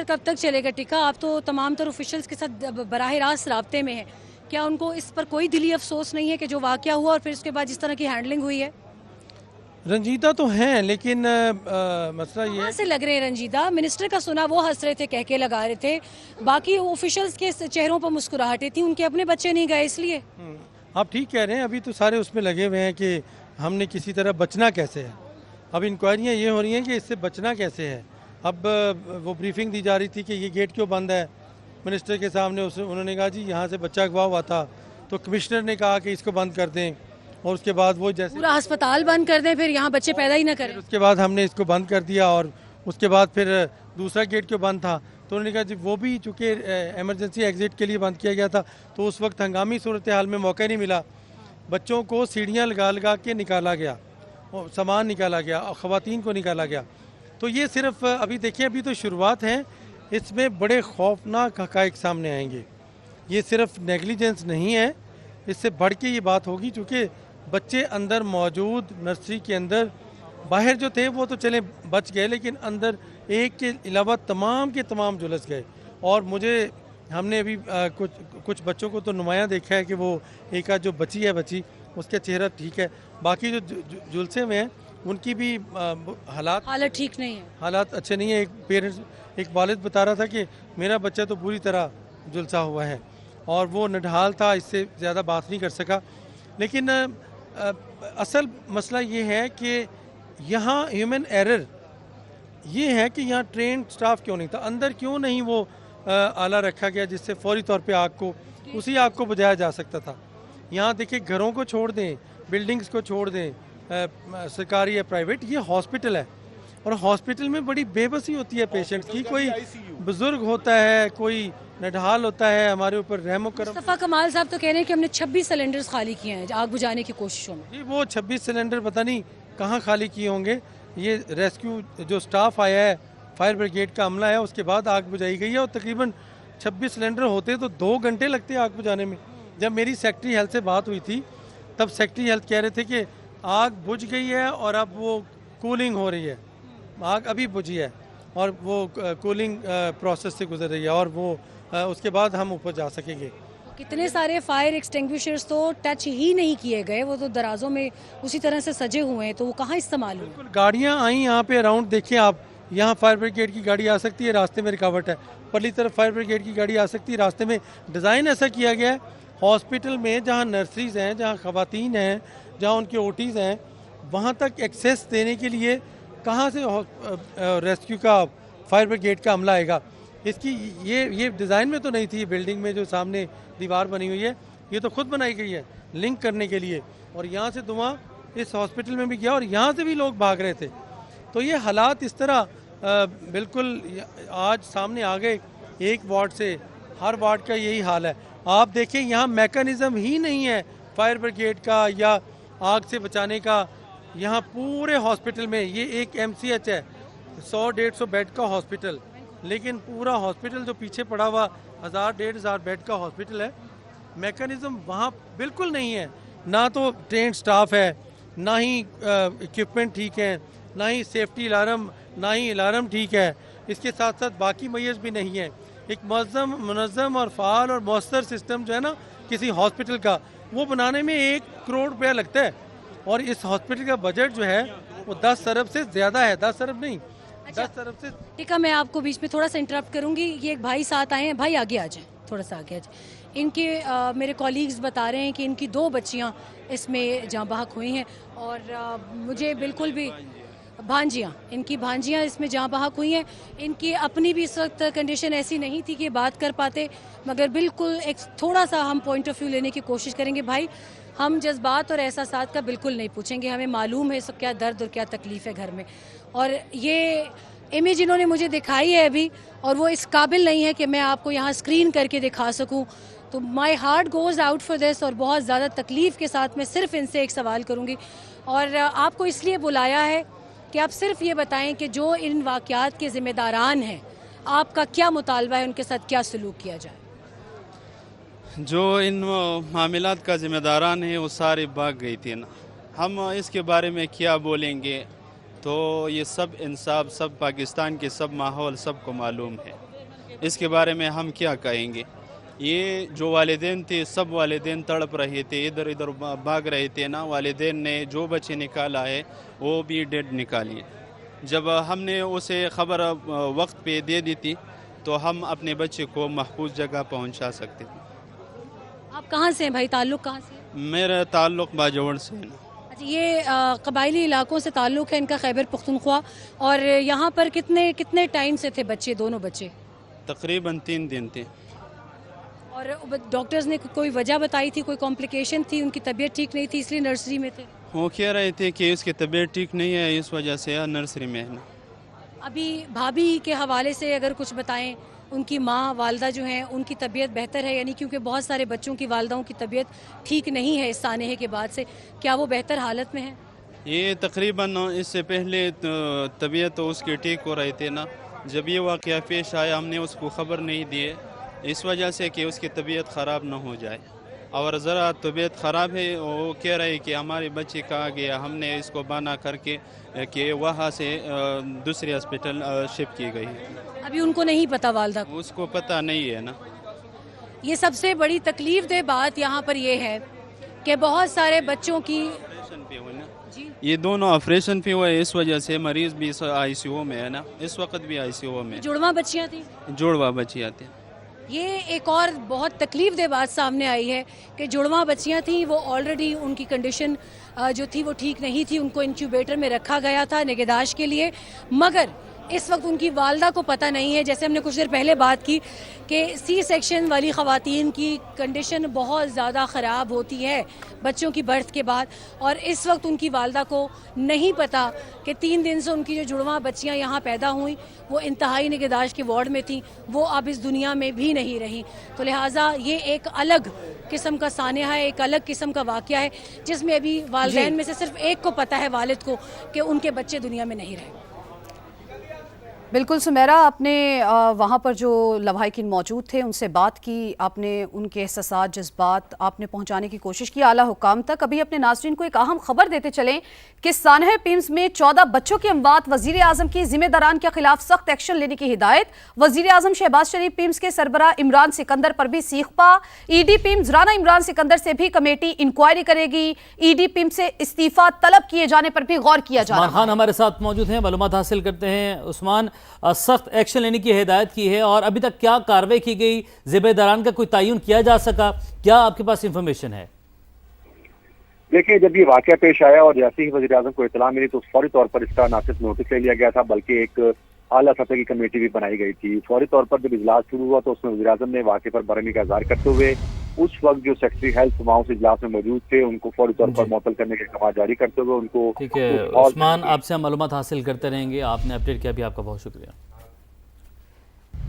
کب تک چلے گا ٹکا؟ آپ تو تمام تر آفیشلز کے ساتھ براہ راست رابطے میں ہیں، کیا ان کو اس پر کوئی دلی افسوس نہیں ہے کہ جو واقعہ ہوا اور پھر اس کے بعد جس طرح کی ہینڈلنگ ہوئی ہے؟ رنجیدہ تو ہیں لیکن مسئلہ یہ کہاں ہے سے لگ رہے ہیں رنجیدہ؟ منسٹر کا سنا وہ ہنس رہے تھے، کہہ کے لگا رہے تھے، باقی آفیشلز کے چہروں پر مسکراہٹیں تھیں، ان کے اپنے بچے نہیں گئے اس لیے۔ آپ ٹھیک کہہ رہے ہیں، ابھی تو سارے اس میں لگے ہوئے ہیں کہ ہم نے کسی طرح بچنا کیسے ہے۔ اب انکوائریاں یہ ہو رہی ہیں کہ اس سے بچنا کیسے ہے۔ اب وہ بریفنگ دی جا رہی تھی کہ یہ گیٹ کیوں بند ہے، منسٹر کے سامنے انہوں نے کہا جی یہاں سے بچہ اغوا ہوا تھا، تو کمشنر نے کہا کہ اس کو بند کر دیں، اور اس کے بعد وہ جیسے پورا ہسپتال بند کر دیں، پھر یہاں بچے پیدا ہی نہ کریں۔ اس کے بعد ہم نے اس کو بند کر دیا، اور اس کے بعد پھر دوسرا گیٹ کیوں بند تھا، تو انہوں نے کہا جی وہ بھی چونکہ ایمرجنسی ایگزٹ کے لیے بند کیا گیا تھا، تو اس وقت ہنگامی صورتحال میں موقع نہیں ملا، بچوں کو سیڑھیاں لگا لگا کے نکالا گیا، سامان نکالا گیا، خواتین کو نکالا گیا۔ تو یہ صرف ابھی دیکھیں، ابھی تو شروعات ہیں، اس میں بڑے خوفناک حقائق سامنے آئیں گے۔ یہ صرف نیگلیجنس نہیں ہے، اس سے بڑھ کے یہ بات ہوگی، چونکہ بچے اندر موجود نرسری کے اندر، باہر جو تھے وہ تو چلیں بچ گئے، لیکن اندر ایک کے علاوہ تمام کے تمام جلس گئے۔ اور ہم نے ابھی کچھ بچوں کو تو نمایاں دیکھا ہے کہ وہ ایک آدھ جو بچی اس کا چہرہ ٹھیک ہے، باقی جو جلسے ہوئے ہیں ان کی بھی حالات ٹھیک نہیں ہے، حالات اچھے نہیں ہیں۔ ایک والد بتا رہا تھا کہ میرا بچہ تو پوری طرح جلسہ ہوا ہے، اور وہ نڈھال تھا، اس سے زیادہ بات نہیں کر سکا۔ لیکن اصل مسئلہ یہ ہے کہ یہاں ہیومن ایرر یہ ہے کہ یہاں ٹرینڈ سٹاف کیوں نہیں تھا، اندر کیوں نہیں وہ آلہ رکھا گیا جس سے فوری طور پہ اسی آگ کو بجھایا جا سکتا تھا۔ یہاں دیکھیں، گھروں کو چھوڑ دیں، بلڈنگز کو چھوڑ دیں، سرکاری یا پرائیویٹ، یہ ہاسپٹل ہے، اور ہاسپٹل میں بڑی بے بسی ہوتی ہے پیشنٹ کی۔ کوئی بزرگ ہوتا ہے، کوئی نڈھال ہوتا ہے، ہمارے اوپر رحم و کرم۔ مصطفیٰ کمال صاحب تو کہہ رہے ہیں کہ ہم نے 26 سلنڈرز خالی کیے ہیں آگ بجھانے کی کوششوں میں۔ جی وہ 26 سلنڈر پتہ نہیں کہاں خالی کیے ہوں گے۔ یہ ریسکیو جو سٹاف آیا ہے، فائر بریگیڈ کا عملہ ہے، اس کے بعد آگ بجھائی گئی ہے، اور تقریباً 26 سلنڈر ہوتے تو 2 گھنٹے لگتے آگ بجھانے میں۔ جب میری سیکٹری ہیلتھ سے بات ہوئی تھی، تب سیکٹری ہیلتھ کہہ رہے تھے کہ آگ بجھ گئی ہے اور اب وہ کولنگ ہو رہی ہے، آگ ابھی بجھی ہے اور وہ کولنگ پروسیس سے گزر رہی ہے، اور وہ اس کے بعد ہم اوپر جا سکیں گے۔ کتنے سارے فائر ایکسٹنگوشرز تو ٹچ ہی نہیں کیے گئے، وہ تو درازوں میں اسی طرح سے سجے ہوئے ہیں، تو وہ کہاں استعمال ہوئے؟ گاڑیاں آئیں یہاں پہ اراؤنڈ، دیکھیں آپ، یہاں فائر بریگیڈ کی گاڑی آ سکتی ہے، راستے میں رکاوٹ ہے، پرلی طرف فائر بریگیڈ کی گاڑی آ سکتی ہے، راستے میں ڈیزائن ایسا کیا گیا ہے ہاسپٹل میں، جہاں نرسریز ہیں، جہاں خواتین ہیں، جہاں ان کے اوٹیز ہیں، وہاں تک ایکسیس دینے کے لیے کہاں سے ریسکیو کا فائر بریگیڈ کا عملہ آئے گا؟ اس کی یہ ڈیزائن میں تو نہیں تھی۔ بلڈنگ میں جو سامنے دیوار بنی ہوئی ہے، یہ تو خود بنائی گئی ہے لنک کرنے کے لیے، اور یہاں سے دھواں اس ہاسپٹل میں بھی گیا، اور یہاں سے بھی لوگ بھاگ رہے تھے۔ تو یہ حالات اس طرح بالکل آج سامنے آ گئے، ایک وارڈ سے ہر وارڈ کا یہی حال ہے۔ آپ دیکھیں یہاں میکانزم ہی نہیں ہے فائر بریگیڈ کا یا آگ سے بچانے کا۔ یہاں پورے ہاسپٹل میں، یہ ایک MCH ہے، 100-150 بیڈ کا ہاسپٹل، لیکن پورا ہاسپٹل جو پیچھے پڑا ہوا 1000-1500 بیڈ کا ہاسپٹل ہے، میکانزم وہاں بالکل نہیں ہے، نہ تو ٹرینڈ سٹاف ہے، نہ ہی اکوپمنٹ ٹھیک ہے، نہ ہی سیفٹی الارم، نہ ہی الارم ٹھیک ہے، اس کے ساتھ ساتھ باقی میئرز بھی نہیں ہیں۔ ایک منظم اور فعال اور مؤثر سسٹم جو ہے نا کسی ہاسپٹل کا، وہ بنانے میں 1 کروڑ روپیہ لگتا ہے، اور اس ہاسپٹل کا بجٹ جو ہے وہ 10 ارب سے زیادہ ہے، 10 ارب نہیں، 10 ارب سے۔ ٹھیک ہے، میں آپ کو بیچ میں تھوڑا سا انٹرپٹ کروں گی۔ یہ ایک بھائی ساتھ آئے ہیں، بھائی آگے آ جائیں، تھوڑا سا آگے آ جائیں۔ ان کے میرے کولیگز بتا رہے ہیں کہ ان کی 2 بچیاں اس میں جاں بحق ہوئی ہیں، اور مجھے بالکل بھی ان کی بھانجیاں اس میں جاں بحق ہوئی ہیں۔ ان کی اپنی بھی اس وقت کنڈیشن ایسی نہیں تھی کہ بات کر پاتے، مگر بالکل ایک تھوڑا سا ہم پوائنٹ آف ویو لینے کی کوشش کریں گے۔ بھائی، ہم جذبات اور احساسات کا بالکل نہیں پوچھیں گے، ہمیں معلوم ہے سب کیا درد اور کیا تکلیف ہے گھر میں، اور یہ امیج انہوں نے مجھے دکھائی ہے ابھی، اور وہ اس قابل نہیں ہے کہ میں آپ کو یہاں اسکرین کر کے دکھا سکوں، تو my heart goes out for this, اور بہت زیادہ تکلیف کے ساتھ میں صرف ان سے ایک سوال کروں گی، اور آپ کو اس لیے بلایا ہے کہ آپ صرف یہ بتائیں کہ جو ان واقعات کے ذمہ داران ہیں، آپ کا کیا مطالبہ ہے ان کے ساتھ کیا سلوک کیا جائے؟ جو ان معاملات کا ذمہ داران ہے وہ سارے بھاگ گئی تھی نا، ہم اس کے بارے میں کیا بولیں گے؟ تو یہ سب انصاف، سب پاکستان کے سب ماحول سب کو معلوم ہے۔ اس کے بارے میں ہم کیا کہیں گے؟ یہ جو والدین تھے سب والدین تڑپ رہے تھے، ادھر ادھر بھاگ رہے تھے نا. والدین نے جو بچے نکالا ہے وہ بھی ڈیڈ نکالی. جب ہم نے اسے خبر وقت پہ دے دی تھی تو ہم اپنے بچے کو محفوظ جگہ پہنچا سکتے تھے. آپ کہاں سے ہیں بھائی؟ تعلق کہاں سے ہے؟ میرا تعلق باجوڑ سے ہے. اچھا، یہ قبائلی علاقوں سے تعلق ہے ان کا، خیبر پختونخوا. اور یہاں پر کتنے ٹائم سے تھے بچے، دونوں بچے؟ تقریباً 3 دن تھے. اور ڈاکٹرز نے کوئی وجہ بتائی تھی؟ کوئی کمپلیکیشن تھی؟ ان کی طبیعت ٹھیک نہیں تھی اس لیے نرسری میں تھے؟ وہ کہہ رہے تھے کہ اس کی طبیعت ٹھیک نہیں ہے، اس وجہ سے نرسری میں ہے نا. ابھی بھابھی کے حوالے سے اگر کچھ بتائیں، ان کی ماں والدہ جو ہیں ان کی طبیعت بہتر ہے؟ یعنی کیونکہ بہت سارے بچوں کی والدہوں کی طبیعت ٹھیک نہیں ہے اس سانحے کے بعد سے، کیا وہ بہتر حالت میں ہیں؟ یہ تقریباً اس سے پہلے طبیعت تو اس کی ٹھیک ہو رہی تھی نا. جب یہ واقعہ پیش آیا ہم نے اس کو خبر نہیں دی اس وجہ سے کہ اس کی طبیعت خراب نہ ہو جائے. اور ذرا طبیعت خراب ہے، وہ کہہ رہے کہ ہمارے بچے کہاں گیا. ہم نے اس کو بہانہ کر کے کہ وہاں سے دوسرے ہاسپٹل شفٹ کی گئی. ابھی ان کو نہیں پتا والدہ کو؟ اس کو پتہ نہیں ہے نا. یہ سب سے بڑی تکلیف دہ بات یہاں پر یہ ہے کہ بہت سارے بچوں کی آپریشن پہ ہوئے نا. جی یہ دونوں آپریشن پہ ہوئے، اس وجہ سے مریض بھی آئی سی یو میں ہے نا. اس وقت بھی آئی سی یو میں جڑواں بچیاں تھیں. جوڑوا بچی آتے. یہ ایک اور بہت تکلیف دہ بات سامنے آئی ہے کہ جڑواں بچیاں تھیں، وہ آلریڈی ان کی کنڈیشن جو تھی وہ ٹھیک نہیں تھی. ان کو انکیوبیٹر میں رکھا گیا تھا نگہداشت کے لیے، مگر اس وقت ان کی والدہ کو پتہ نہیں ہے. جیسے ہم نے کچھ دیر پہلے بات کی کہ سی سیکشن والی خواتین کی کنڈیشن بہت زیادہ خراب ہوتی ہے بچوں کی برتھ کے بعد، اور اس وقت ان کی والدہ کو نہیں پتہ کہ 3 دن سے ان کی جو جڑواں بچیاں یہاں پیدا ہوئیں وہ انتہائی نگہداشت کے وارڈ میں تھیں، وہ اب اس دنیا میں بھی نہیں رہیں. تو لہٰذا یہ ایک الگ قسم کا سانحہ ہے، ایک الگ قسم کا واقعہ ہے جس میں ابھی والدین میں سے صرف ایک کو پتہ ہے، والد کو، کہ ان کے بچے دنیا میں نہیں رہے. بالکل سمیرا، آپ نے وہاں پر جو لواحقین موجود تھے ان سے بات کی، آپ نے ان کے احساسات جذبات آپ نے پہنچانے کی کوشش کی اعلیٰ حکام تک. ابھی اپنے ناظرین کو ایک اہم خبر دیتے چلیں کہ سانحہ پیمز میں 14 بچوں کی اموات، وزیر اعظم کی ذمہ داران کے خلاف سخت ایکشن لینے کی ہدایت. وزیر اعظم شہباز شریف پیمز کے سربراہ عمران سکندر پر بھی سیخ پا. ای ڈی پیمز رانا عمران سکندر سے بھی کمیٹی انکوائری کرے گی. ای ڈی پیمز سے استعفیٰ طلب کیے جانے پر بھی غور کیا جا رہا ہے. عثمان خان ہمارے ساتھ موجود ہیں، معلومات حاصل کرتے ہیں. عثمان، سخت ایکشن لینے کی ہدایت کی ہے اور ابھی تک کیا کارروائی کی گئی؟ ذمہ داران کا کوئی تعین کیا جا سکا؟ کیا آپ کے پاس انفارمیشن ہے؟ دیکھیں، جب یہ واقعہ پیش آیا اور جیسے ہی وزیر اعظم کو اطلاع ملی تو فوری طور پر اس کا نہ صرف نوٹس لے لیا گیا تھا بلکہ ایک اعلیٰ سطح کی کمیٹی بھی بنائی گئی تھی. فوری طور پر جب اجلاس شروع ہوا تو اس میں وزیر اعظم نے واقعے پر برہمی کا اظہار کرتے ہوئے اس وقت جو سیکرٹری ہیلتھ وہاں اس اجلاس میں موجود تھے ان کو فوری طور پر معطل کرنے کے احکامات جاری کرتے ہوئے ان کو. ٹھیک ہے عثمان، آپ سے ہم معلومات حاصل کرتے رہیں گے. آپ نے اپڈیٹ کیا بھی، آپ کا بہت شکریہ.